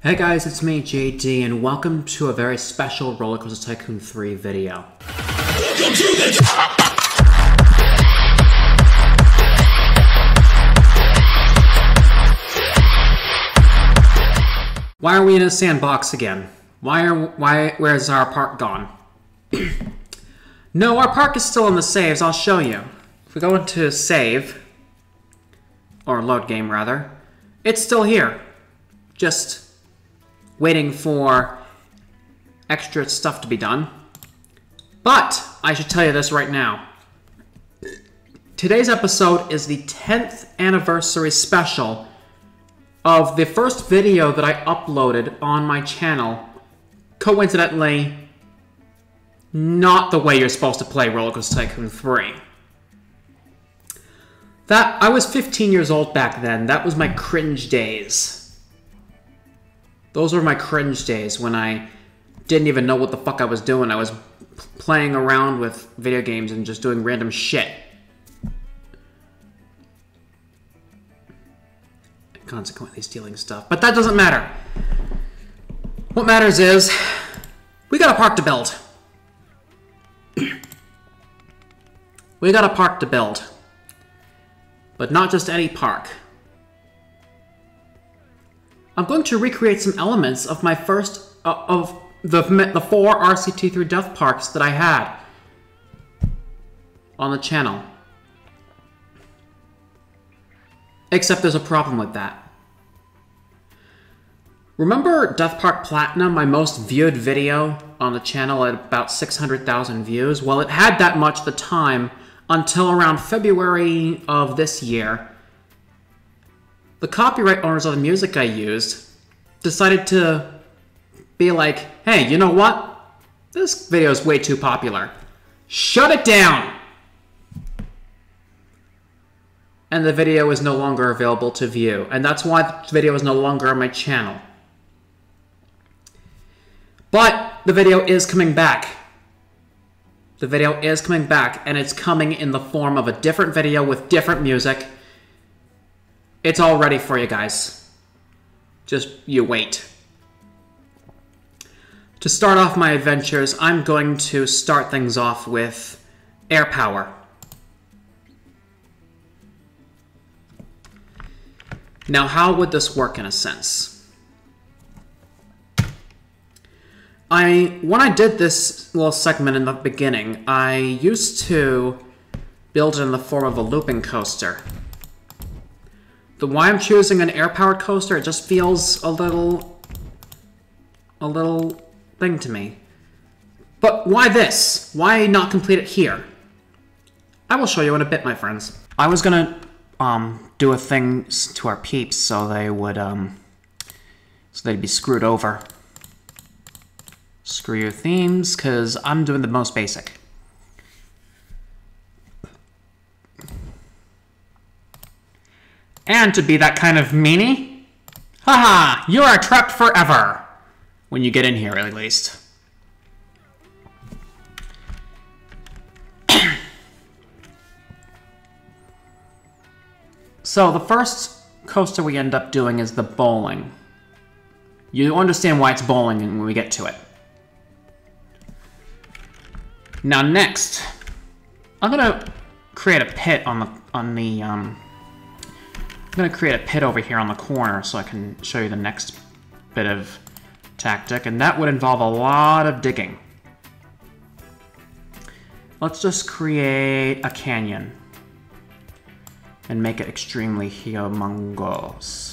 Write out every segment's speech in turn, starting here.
Hey guys, it's me, JD, and welcome to a very special Roller Coaster Tycoon 3 video. Why are we in a sandbox again? Where's our park gone? No, our park is still in the saves, I'll show you. If we go into save, or load game rather, it's still here. Just waiting for extra stuff to be done. But I should tell you this right now. Today's episode is the 10th anniversary special of the first video that I uploaded on my channel. Coincidentally, not the way you're supposed to play Roller Coaster Tycoon 3. I was 15 years old back then. That was my cringe days. Those were my cringe days when I didn't even know what the fuck I was doing. I was playing around with video games and just doing random shit. And consequently stealing stuff. But that doesn't matter. What matters is, we got a park to build. We got a park to build. But not just any park. I'm going to recreate some elements of my first, of the 4 RCT3 Death Parks that I had on the channel. Except there's a problem with that. Remember Death Park Platinum, my most viewed video on the channel at about 600,000 views? Well, it had that much at the time until around February of this year. The copyright owners of the music I used decided to be like, hey, you know what? This video is way too popular. Shut it down! And the video is no longer available to view. And that's why the video is no longer on my channel. But the video is coming back. The video is coming back, and it's coming in the form of a different video with different music. It's all ready for you guys. Just you wait. To start off my adventures, I'm going to start things off with air power. Now, how would this work in a sense? When I did this little segment in the beginning, I used to build it in the form of a looping coaster. Why I'm choosing an air-powered coaster, it just feels a little thing to me. But why this? Why not complete it here? I will show you in a bit, my friends. I was gonna do a thing to our peeps so they would so they'd be screwed over. Screw your themes, because I'm doing the most basic. And to be that kind of meanie, haha, you are trapped forever. When you get in here, at least. So the first coaster we end up doing is the bowling. You understand why it's bowling when we get to it. Now next, I'm gonna create a pit I'm going to create a pit over here on the corner so I can show you the next bit of tactic, and that would involve a lot of digging. Let's just create a canyon and make it extremely humongous.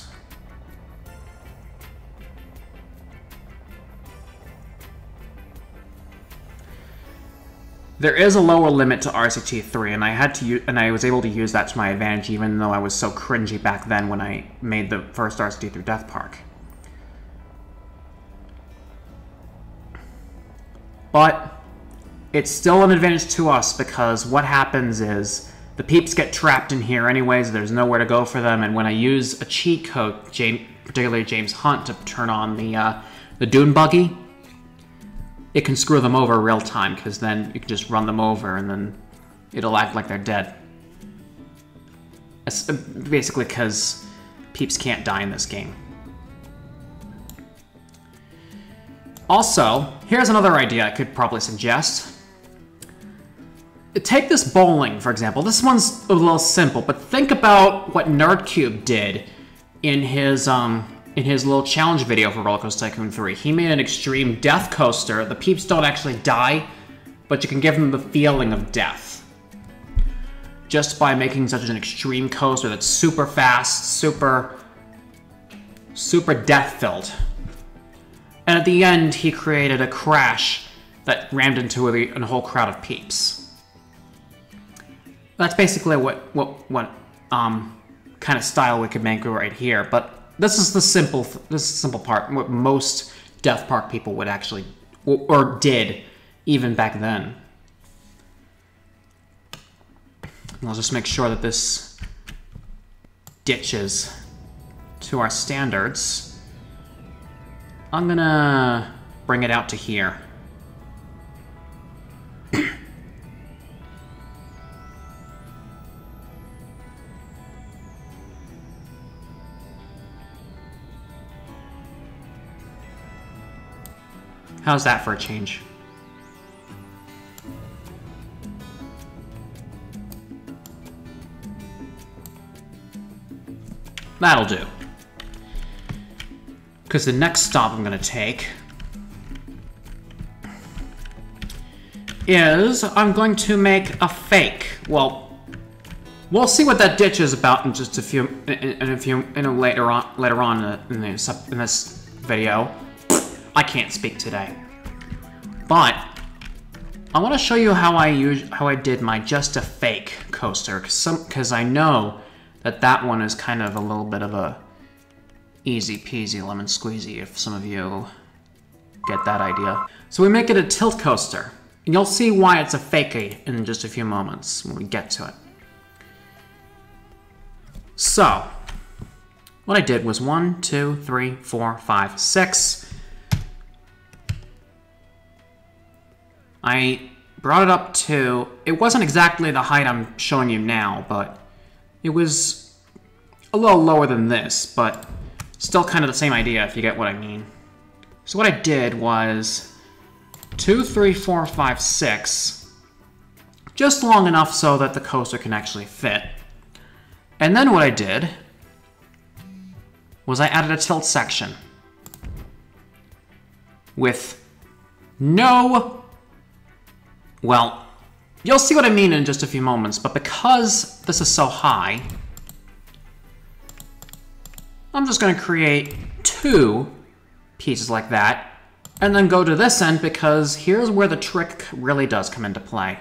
There is a lower limit to RCT3, and I was able to use that to my advantage, even though I was so cringy back then when I made the first RCT3 Death Park. But it's still an advantage to us, because what happens is the peeps get trapped in here anyways. There's nowhere to go for them, and when I use a cheat code, particularly James Hunt, to turn on the dune buggy, it can screw them over real time, because then you can just run them over and then it'll act like they're dead. Basically because peeps can't die in this game. Also, here's another idea I could probably suggest. Take this bowling, for example. This one's a little simple, but think about what Nerdcube did in his little challenge video for Roller Coaster Tycoon 3. He made an extreme death coaster. The peeps don't actually die, but you can give them the feeling of death. Just by making such an extreme coaster that's super fast, super death-filled. And at the end, he created a crash that rammed into a whole crowd of peeps. That's basically what kind of style we could make right here. But this is the simple part. What most Death Park people would actually or did even back then. And I'll just make sure that this ditches to our standards. I'm gonna bring it out to here. How's that for a change? That'll do. Because the next stop I'm going to take is I'm going to make a fake. Well, we'll see what that ditch is about in just a few, later on in this video. I can't speak today, but I want to show you how I did my just a fake coaster, because I know that one is kind of a little bit of a easy peasy lemon squeezy if some of you get that idea. So we make it a tilt coaster, and you'll see why it's a fakey in just a few moments when we get to it. So what I did was 1, 2, 3, 4, 5, 6. I brought it up to, it wasn't exactly the height I'm showing you now, but it was a little lower than this, but still kind of the same idea if you get what I mean. So what I did was 2, 3, 4, 5, 6, just long enough so that the coaster can actually fit. And then what I did was I added a tilt section with no... Well, you'll see what I mean in just a few moments, but because this is so high, I'm just going to create 2 pieces like that, and then go to this end because here's where the trick really does come into play.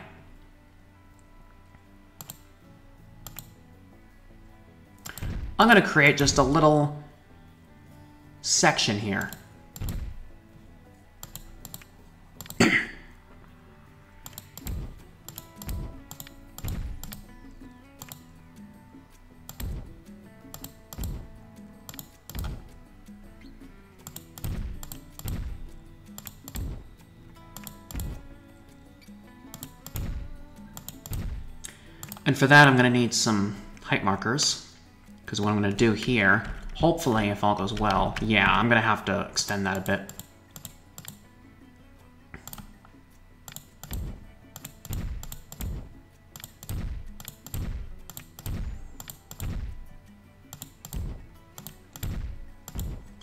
I'm going to create just a little section here. And for that, I'm going to need some height markers, because what I'm going to do here, hopefully, if all goes well, yeah, I'm going to have to extend that a bit.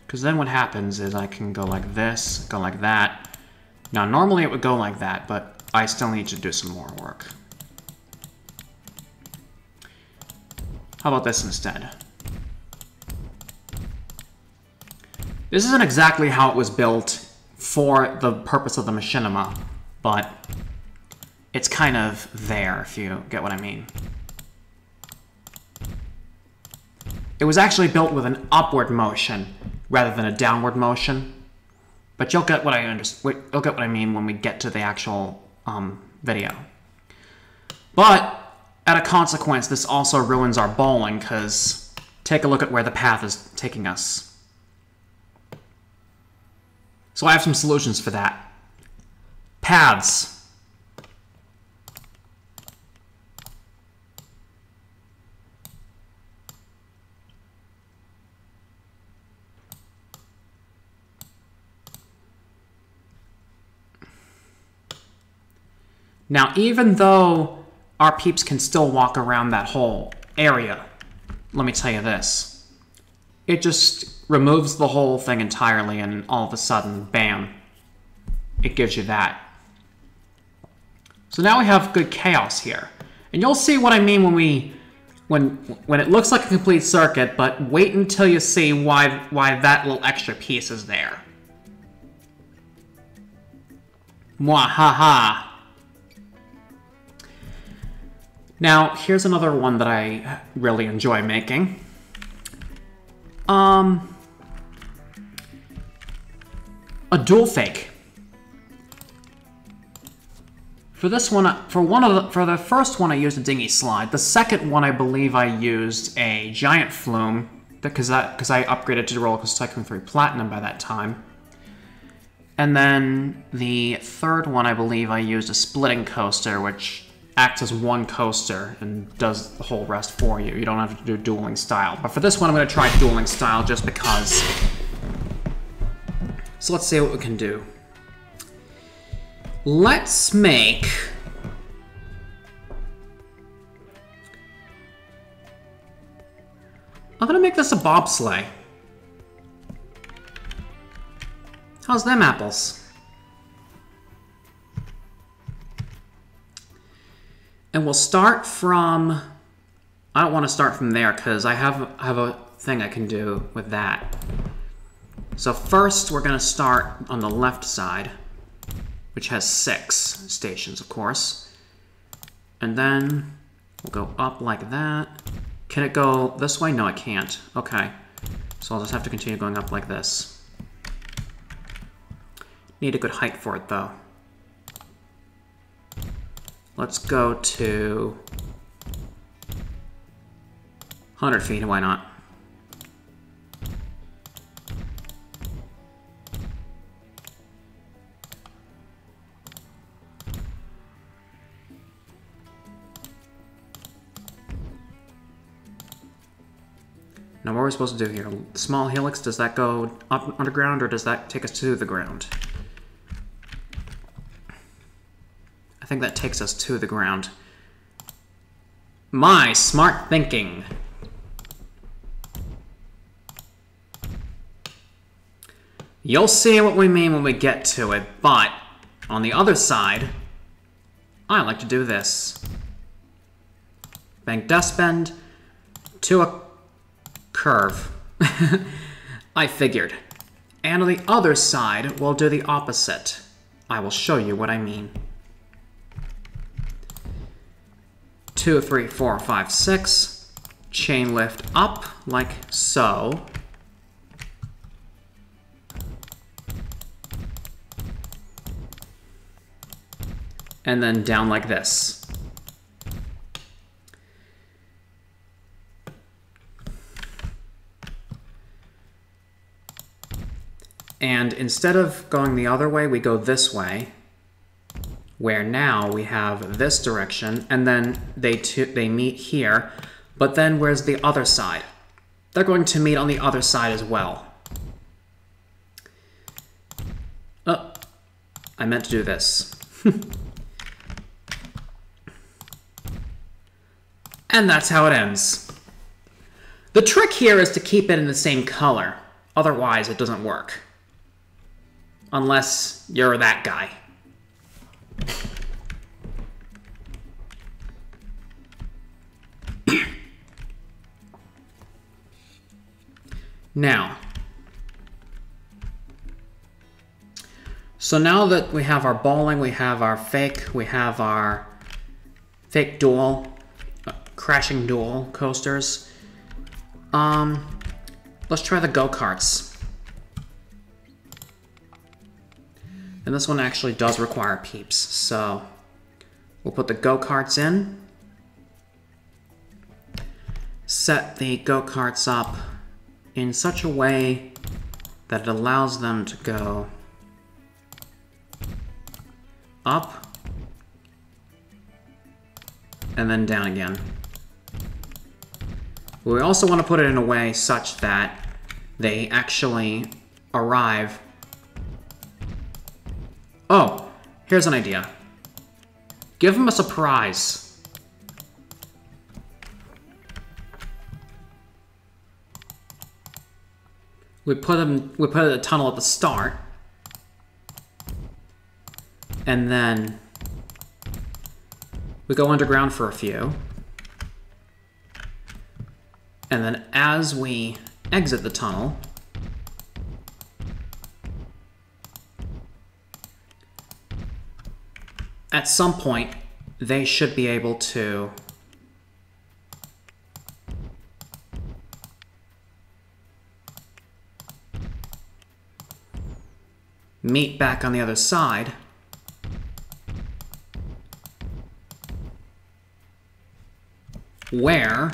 Because then what happens is I can go like this, go like that. Now, normally it would go like that, but I still need to do some more work. How about this instead? This isn't exactly how it was built for the purpose of the machinima, but it's kind of there, if you get what I mean. It was actually built with an upward motion rather than a downward motion, but you'll get what I mean when we get to the actual video. But at a consequence, this also ruins our bowling, because take a look at where the path is taking us. So I have some solutions for that. Paths. Now, even though our peeps can still walk around that whole area, let me tell you this. It just removes the whole thing entirely, and all of a sudden, bam, it gives you that. So now we have good chaos here. And you'll see what I mean when it looks like a complete circuit, but wait until you see why that little extra piece is there. Mwahaha. Now, here's another one that I really enjoy making. A dual fake. For this one, for the first one, I used a dinghy slide. The second one, I believe I used a giant flume because I upgraded to Roller Coaster Tycoon 3 Platinum by that time. And then the third one, I believe I used a splitting coaster, which acts as one coaster and does the whole rest for you. You don't have to do dueling style. But for this one, I'm going to try dueling style just because. So let's see what we can do. Let's make... I'm going to make this a bobsleigh. How's them apples? And we'll start from... I don't want to start from there because I have a thing I can do with that. So first we're going to start on the left side, which has 6 stations, of course. And then we'll go up like that. Can it go this way? No, it can't. Okay. So I'll just have to continue going up like this. Need a good height for it, though. Let's go to 100 feet, why not? Now what are we supposed to do here? Small helix, does that go up underground or does that take us to the ground? I think that takes us to the ground. My smart thinking. You'll see what we mean when we get to it, but on the other side, I like to do this. Bank dust bend to a curve. I figured. And on the other side, we'll do the opposite. I will show you what I mean. 2, 3, 4, 5, 6. Chain lift up like so. And then down like this. And instead of going the other way, we go this way, where now we have this direction, and then they meet here. But then where's the other side? They're going to meet on the other side as well. Oh, I meant to do this. And that's how it ends. The trick here is to keep it in the same color. Otherwise, it doesn't work. Unless you're that guy. Now, so now that we have our bowling, we have our fake dual, crashing dual coasters. Let's try the go-karts. And this one actually does require peeps, so we'll put the go-karts in. Set the go-karts up in such a way that it allows them to go up and then down again. We also want to put it in a way such that they actually arrive. Oh, here's an idea. Give him a surprise. We put a tunnel at the start. And then we go underground for a few. And then as we exit the tunnel, at some point, they should be able to meet back on the other side. Where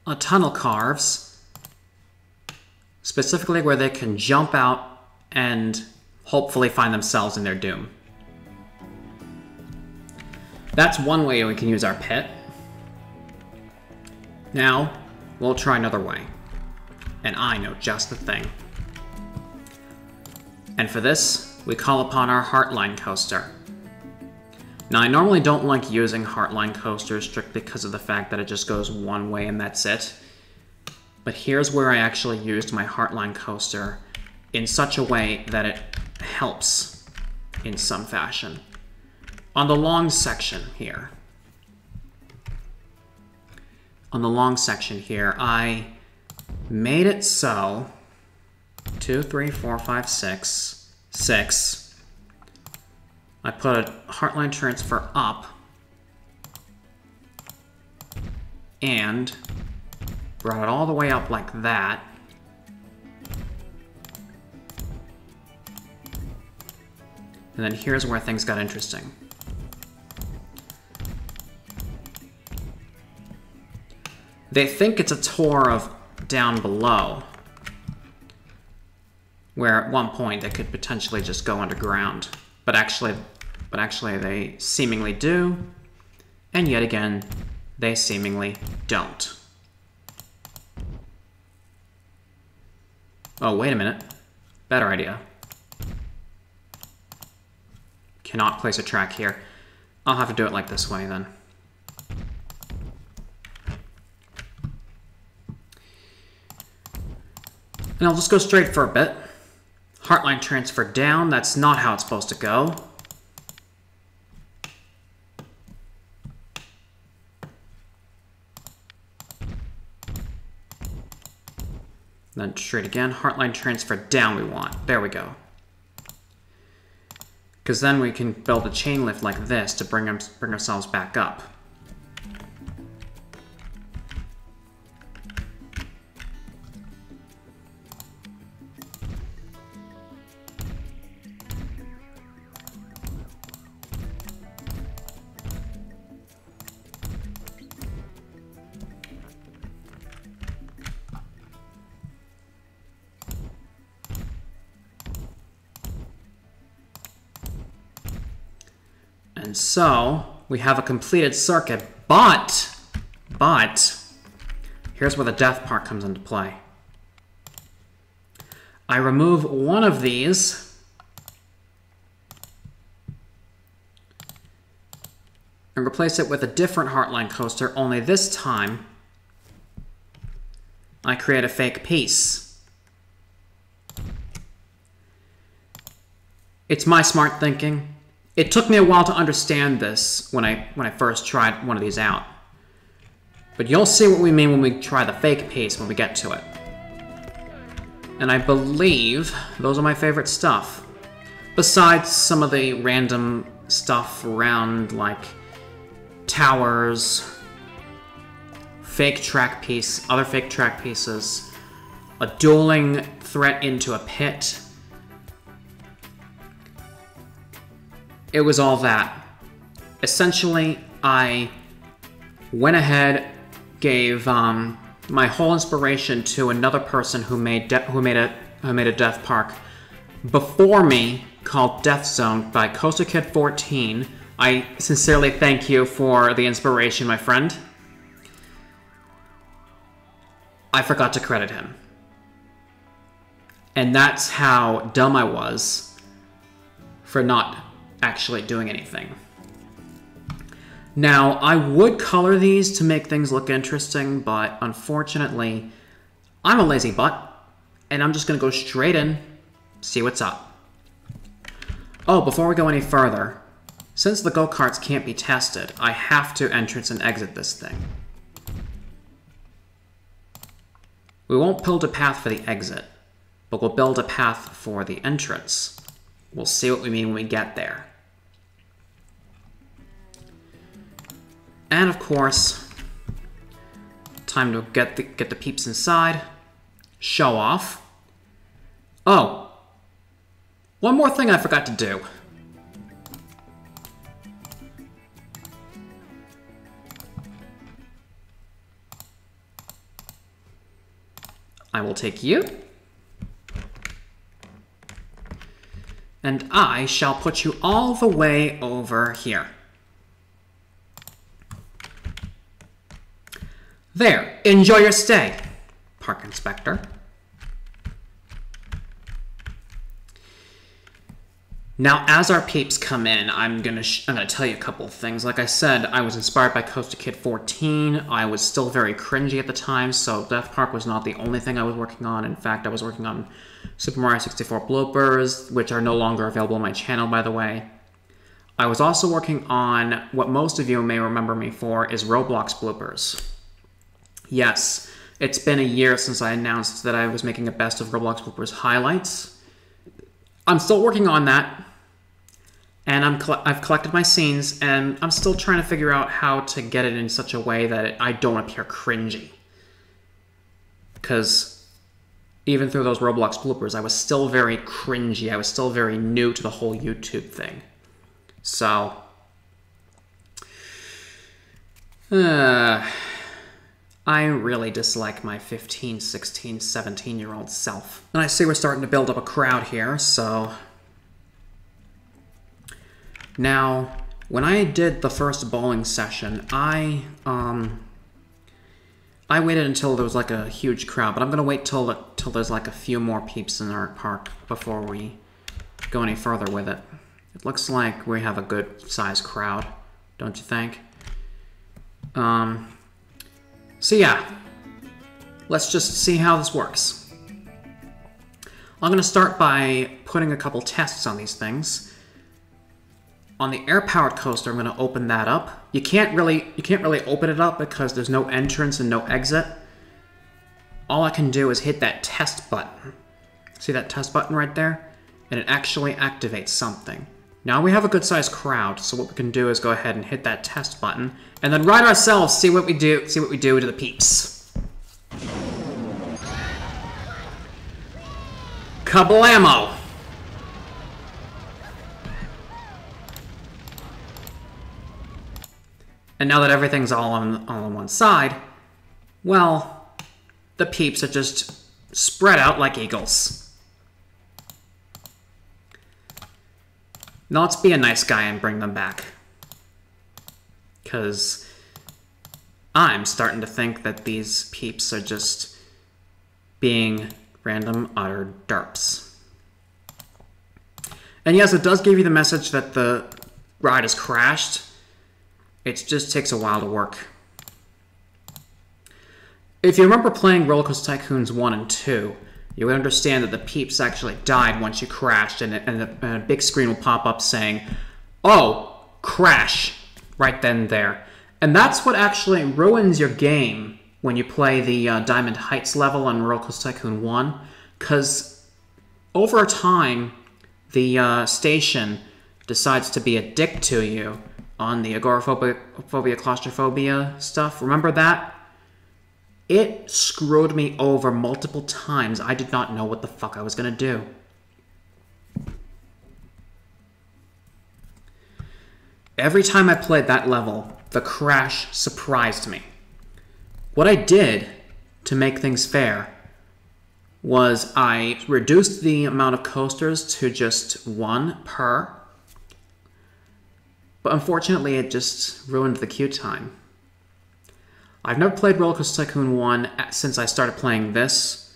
a tunnel carves, specifically where they can jump out and hopefully find themselves in their doom. That's one way we can use our pit. Now, we'll try another way. And I know just the thing. And for this, we call upon our Heartline coaster. Now, I normally don't like using Heartline coasters strictly because of the fact that it just goes one way and that's it. But here's where I actually used my Heartline coaster in such a way that it helps in some fashion. On the long section here. I made it so 2, 3, 4, 5, 6, 6. I put a Heartline transfer up and brought it all the way up like that. And then here's where things got interesting. They think it's a tour of down below, where at one point they could potentially just go underground. But actually they seemingly do, and yet again, they seemingly don't. Oh, wait a minute. Better idea. Cannot place a track here. I'll have to do it like this way then. And I'll just go straight for a bit. Heartline transfer down, that's not how it's supposed to go. Then straight again, Heartline transfer down we want. There we go. Because then we can build a chain lift like this to bring ourselves back up. And so, we have a completed circuit, but, here's where the Death Park comes into play. I remove one of these, and replace it with a different Heartline coaster, only this time, I create a fake piece. It's my smart thinking. It took me a while to understand this when I first tried one of these out. But you'll see what we mean when we try the fake piece when we get to it. And I believe those are my favorite stuff. Besides some of the random stuff around, like towers, fake track piece, other fake track pieces, a dueling threat into a pit. It was all that. Essentially, I went ahead, gave my whole inspiration to another person who made a Death Park before me, called Death Zone by Coaster Kid 14. I sincerely thank you for the inspiration, my friend. I forgot to credit him. And that's how dumb I was for not actually doing anything. Now, I would color these to make things look interesting, but unfortunately, I'm a lazy butt, and I'm just gonna go straight in, see what's up. Oh, before we go any further, since the go-karts can't be tested, I have to entrance and exit this thing. We won't build a path for the exit, but we'll build a path for the entrance. We'll see what we mean when we get there. And of course, time to get the peeps inside, show off. Oh, one more thing I forgot to do. I will take you, and I shall put you all the way over here. There, enjoy your stay, Park Inspector. Now, as our peeps come in, I'm gonna tell you a couple of things. Like I said, I was inspired by Coaster Kid 14. I was still very cringy at the time, so Death Park was not the only thing I was working on. In fact, I was working on Super Mario 64 bloopers, which are no longer available on my channel, by the way. I was also working on what most of you may remember me for is Roblox bloopers. Yes, it's been a year since I announced that I was making a best of Roblox bloopers highlights. I'm still working on that, and I've collected my scenes, and I'm still trying to figure out how to get it in such a way that I don't appear cringy. Because even through those Roblox bloopers, I was still very cringy. I was still very new to the whole YouTube thing. So, I really dislike my 15, 16, 17-year-old self. And I see we're starting to build up a crowd here, so... Now, when I did the first bowling session, I waited until there was like a huge crowd, but I'm gonna wait till there's like a few more peeps in our park before we go any further with it. It looks like we have a good-sized crowd, don't you think? So yeah, let's just see how this works. I'm going to start by putting a couple tests on these things. On the air-powered coaster, I'm going to open that up. You can't really open it up because there's no entrance and no exit. All I can do is hit that test button. See that test button right there? And it actually activates something. Now we have a good-sized crowd, so what we can do is go ahead and hit that test button, and then ride ourselves, see what we do to the peeps. Kablamo! And now that everything's all on one side, well, the peeps are just spread out like eagles. Now let's be a nice guy and bring them back. Because I'm starting to think that these peeps are just being random utter derps. And yes, it does give you the message that the ride has crashed. It just takes a while to work. If you remember playing Roller Coaster Tycoons 1 and 2, you would understand that the peeps actually died once you crashed, and a big screen will pop up saying, "Oh, crash," right then and there. And that's what actually ruins your game when you play the Diamond Heights level on Roller Coaster Tycoon 1, because over time, the station decides to be a dick to you on the agoraphobia, claustrophobia stuff. Remember that? It screwed me over multiple times. I did not know what the fuck I was gonna do. Every time I played that level, the crash surprised me. What I did to make things fair was I reduced the amount of coasters to just one per, but unfortunately it just ruined the queue time. I've never played Roller Coaster Tycoon 1 since I started playing this,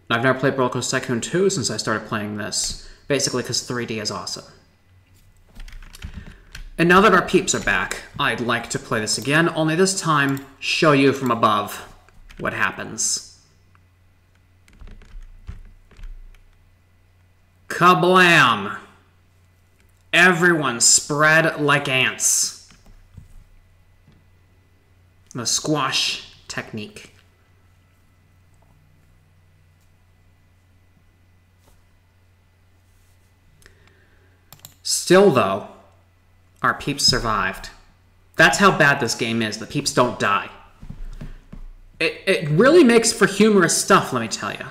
I've never played Roller Coaster Tycoon 2 since I started playing this. Basically because 3D is awesome. And now that our peeps are back, I'd like to play this again, only this time show you from above what happens. Kablam! Everyone spread like ants. The squash technique. Still, though, our peeps survived. That's how bad this game is. The peeps don't die. It really makes for humorous stuff, let me tell you.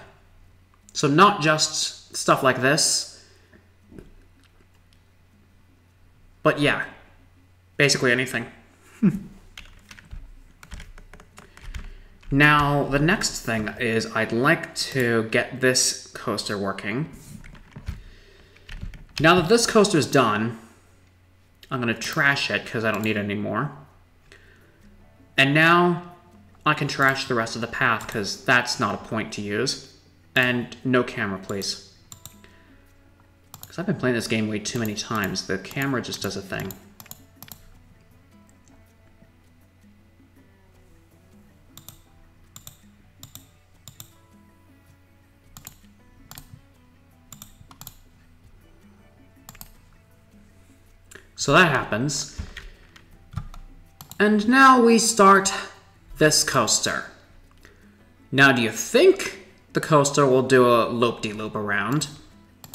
So not just stuff like this, but yeah, basically anything. Now, the next thing is I'd like to get this coaster working. Now that this coaster's done, I'm going to trash it because I don't need it anymore. And now I can trash the rest of the path because that's not a point to use. And no camera, please. Because I've been playing this game way too many times. The camera just does a thing. So that happens. And now we start this coaster. Now, do you think the coaster will do a loop-de-loop around?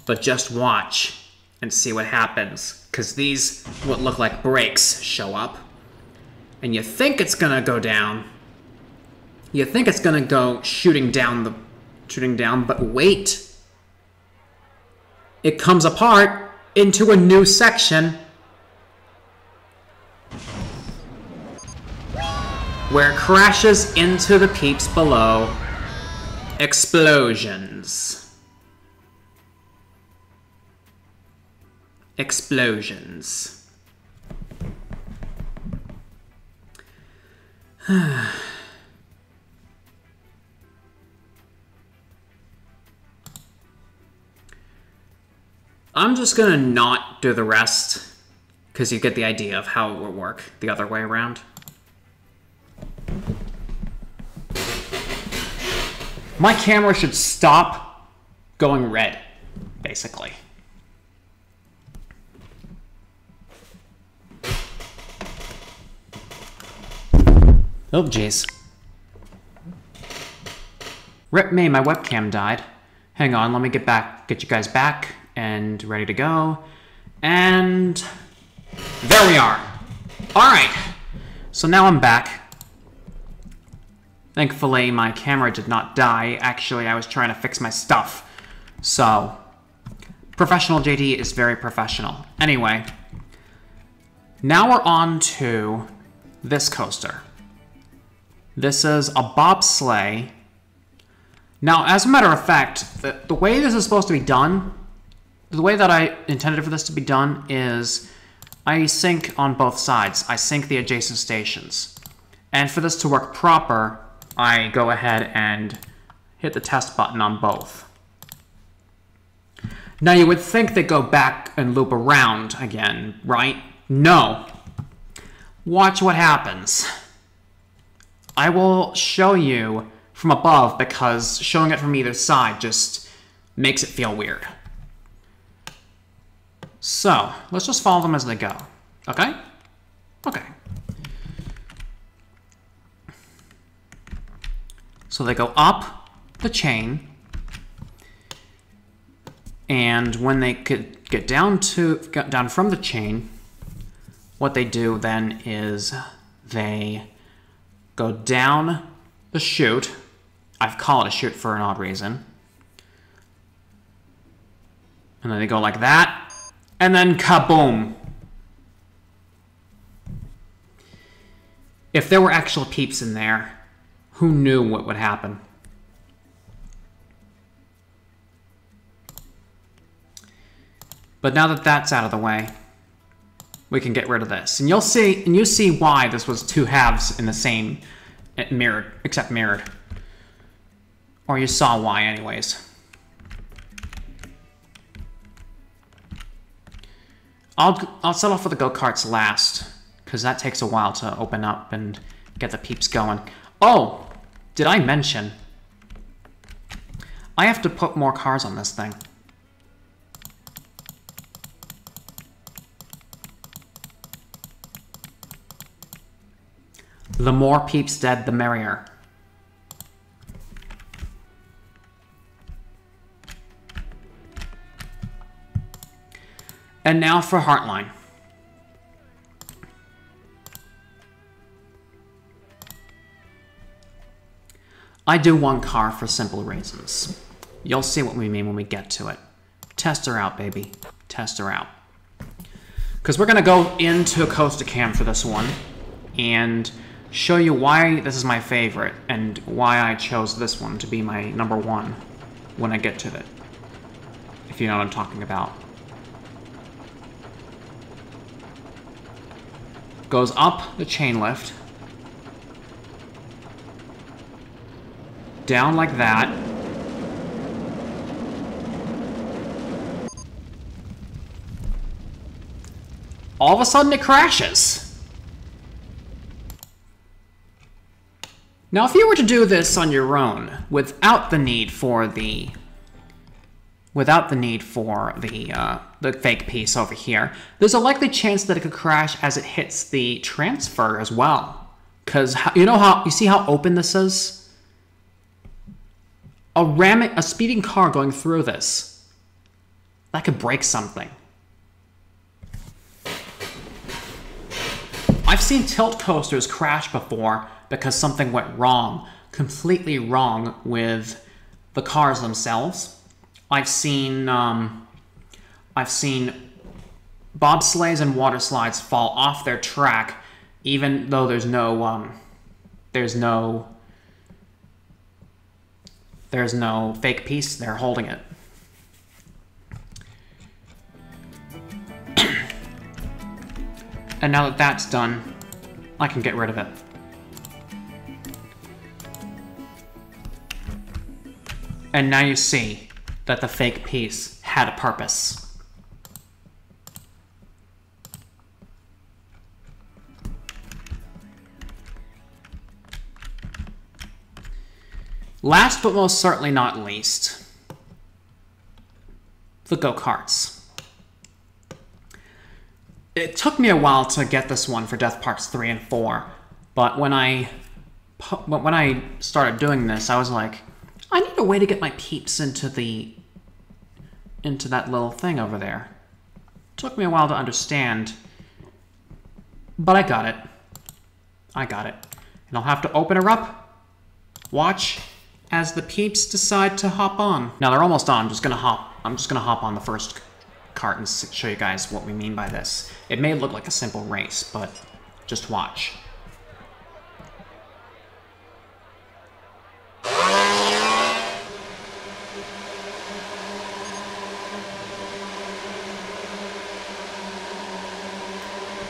But just watch and see what happens. Because these, what look like brakes, show up. And you think it's gonna go down. You think it's gonna go shooting down, but wait. It comes apart into a new section where it crashes into the peeps below. Explosions. Explosions. I'm just gonna not do the rest, because you get the idea of how it will work the other way around. My camera should stop going red, basically. Oh, jeez. Rip me, my webcam died. Hang on, let me get you guys back and ready to go. And there we are. All right, so now I'm back. Thankfully, my camera did not die. Actually, I was trying to fix my stuff. So, professional JD is very professional. Anyway, now we're on to this coaster. This is a bobsleigh. Now, as a matter of fact, the way this is supposed to be done, the way that I intended for this to be done is I sync on both sides. I sync the adjacent stations. And for this to work proper, I go ahead and hit the test button on both. Now you would think they go back and loop around again, right? No. Watch what happens. I will show you from above because showing it from either side just makes it feel weird. So, let's just follow them as they go. Okay? Okay. So they go up the chain, and when they could get down from the chain, what they do then is they go down the chute. I've called it a chute for an odd reason. And then they go like that, and then kaboom. If there were actual peeps in there, who knew what would happen? But now that that's out of the way, we can get rid of this. And you see why this was two halves in the same mirrored, except mirrored. Or you saw why anyways. I'll set off with the go-karts last, because that takes a while to open up and get the peeps going. Oh! Did I mention? I have to put more cars on this thing. The more peeps dead, the merrier. And now for Heartline. I do one car for simple reasons. You'll see what we mean when we get to it. Test her out, baby. Test her out. Because we're going to go into Costa Cam for this one and show you why this is my favorite and why I chose this one to be my number one when I get to it. If you know what I'm talking about. Goes up the chain lift. Down like that. All of a sudden it crashes. Now if you were to do this on your own, without the need for the fake piece over here, there's a likely chance that it could crash as it hits the transfer as well. Because you see how open this is? A speeding car going through this, that could break something. I've seen tilt coasters crash before because something went wrong, completely wrong with the cars themselves. I've seen bobsleighs and water slides fall off their track, even though there's no fake piece there holding it. And now that that's done, I can get rid of it. And now you see that the fake piece had a purpose. Last but most certainly not least, the go-karts. It took me a while to get this one for Death Parks 3 and 4, but when I started doing this, I was like, I need a way to get my peeps into that little thing over there. It took me a while to understand, but I got it. I got it. And I'll have to open her up, watch as the peeps decide to hop on. Now they're almost on. I'm just gonna hop on the first cart and show you guys what we mean by this. It may look like a simple race, but just watch.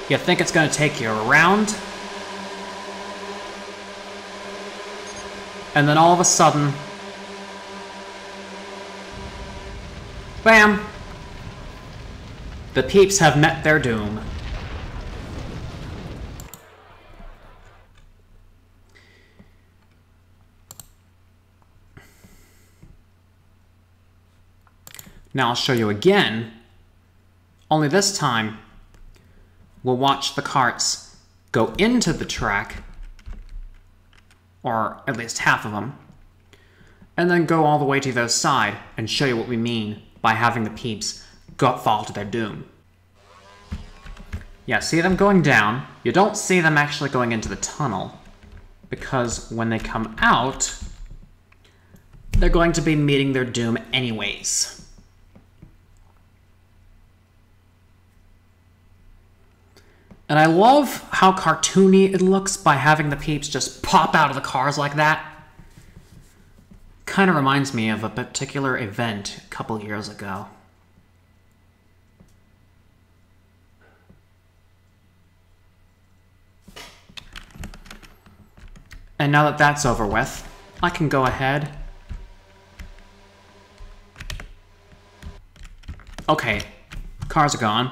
You think it's gonna take you around? And then all of a sudden, bam! The peeps have met their doom. Now I'll show you again, only this time we'll watch the carts go into the track, or at least half of them, and then go all the way to the other side and show you what we mean by having the peeps fall to their doom. Yeah, see them going down. You don't see them actually going into the tunnel, because when they come out, they're going to be meeting their doom anyways. And I love how cartoony it looks by having the peeps just pop out of the cars like that. Kind of reminds me of a particular event a couple years ago. And now that that's over with, I can go ahead Okay, cars are gone.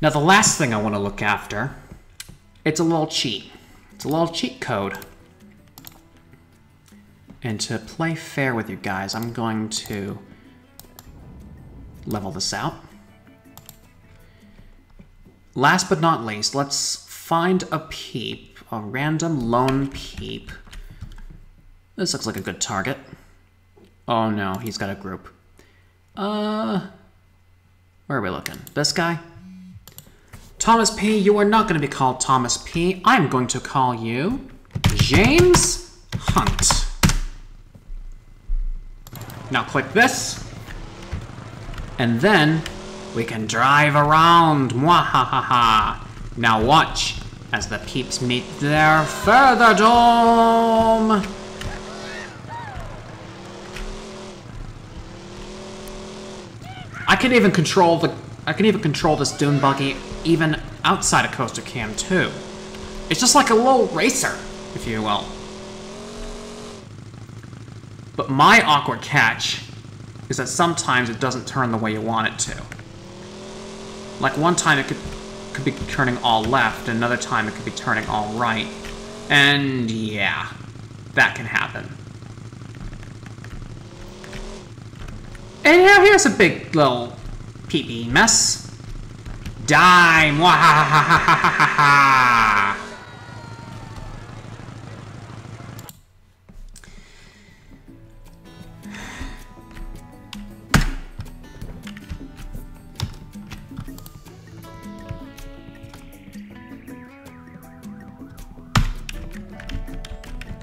Now the last thing I want to look after, it's a little cheat. It's a little cheat code. And to play fair with you guys, I'm going to level this out. Last but not least, let's find a peep, a random lone peep. This looks like a good target. Oh no, he's got a group. Where are we looking? This guy? Thomas P., you are not going to be called Thomas P. I'm going to call you James Hunt. Now click this, and then we can drive around. Mwahaha. Now watch as the peeps meet their further dome. I can even control this dune buggy even outside of Coaster Cam too. It's just like a little racer, if you will. But my awkward catch is that sometimes it doesn't turn the way you want it to. Like one time it could be turning all left, and another time it could be turning all right. And yeah, that can happen. And here's a big little pee-pee mess. Die! Mwahahahahaha!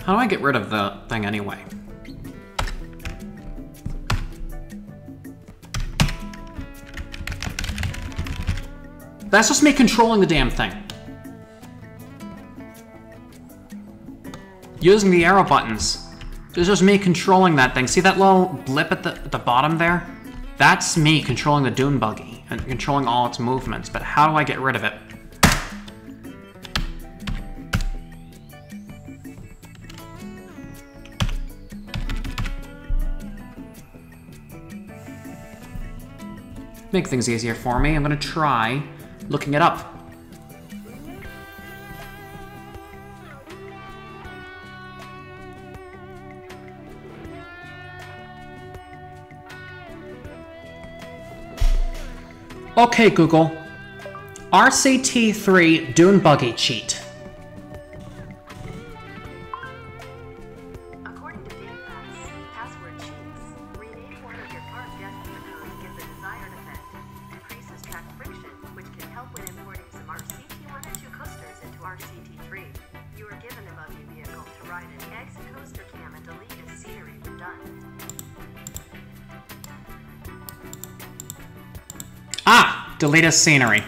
How do I get rid of the thing anyway? That's just me controlling the damn thing. Using the arrow buttons. It's just me controlling that thing. See that little blip at the bottom there? That's me controlling the dune buggy and controlling all its movements. But how do I get rid of it? Make things easier for me. I'm gonna try looking it up. Okay, Google. RCT3 Dune Buggy Cheat. According to DataFacts, password cheats. Rename one of your card guests to the code to get the desired effect. Decreases track friction, which can help when importing some RCT1 and 2 coasters into RCT3. You are given a buggy vehicle to ride an exit coaster cam and delete as scenery when done. Ah! Delete as scenery.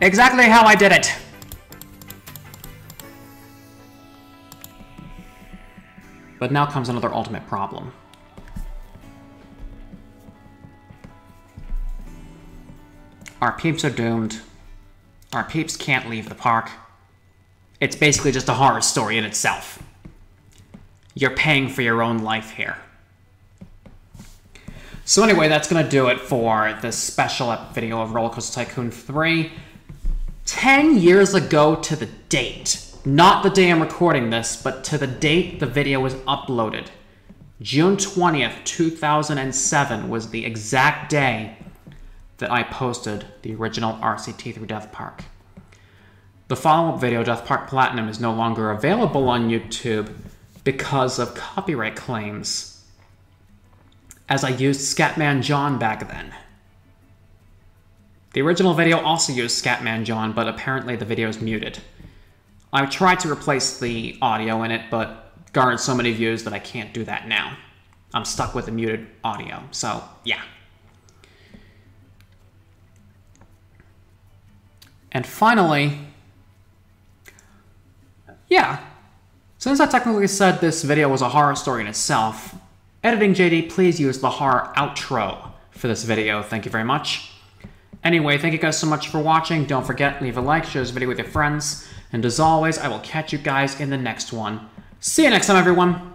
Exactly how I did it. But now comes another ultimate problem. Our peeps are doomed. Our peeps can't leave the park. It's basically just a horror story in itself. You're paying for your own life here. So anyway, that's going to do it for this special video of Roller Coaster Tycoon 3. 10 years ago to the date. Not the day I'm recording this, but to the date the video was uploaded. June 20th, 2007 was the exact day that I posted the original RCT3 Death Park. The follow-up video, Death Park Platinum, is no longer available on YouTube because of copyright claims, as I used Scatman John back then. The original video also used Scatman John, but apparently the video is muted. I tried to replace the audio in it, but garnered so many views that I can't do that now. I'm stuck with the muted audio, so yeah. And finally, yeah, since I technically said this video was a horror story in itself, Editing JD, please use the horror outro for this video. Thank you very much. Anyway, thank you guys so much for watching. Don't forget, leave a like, share this video with your friends. And as always, I will catch you guys in the next one. See you next time, everyone.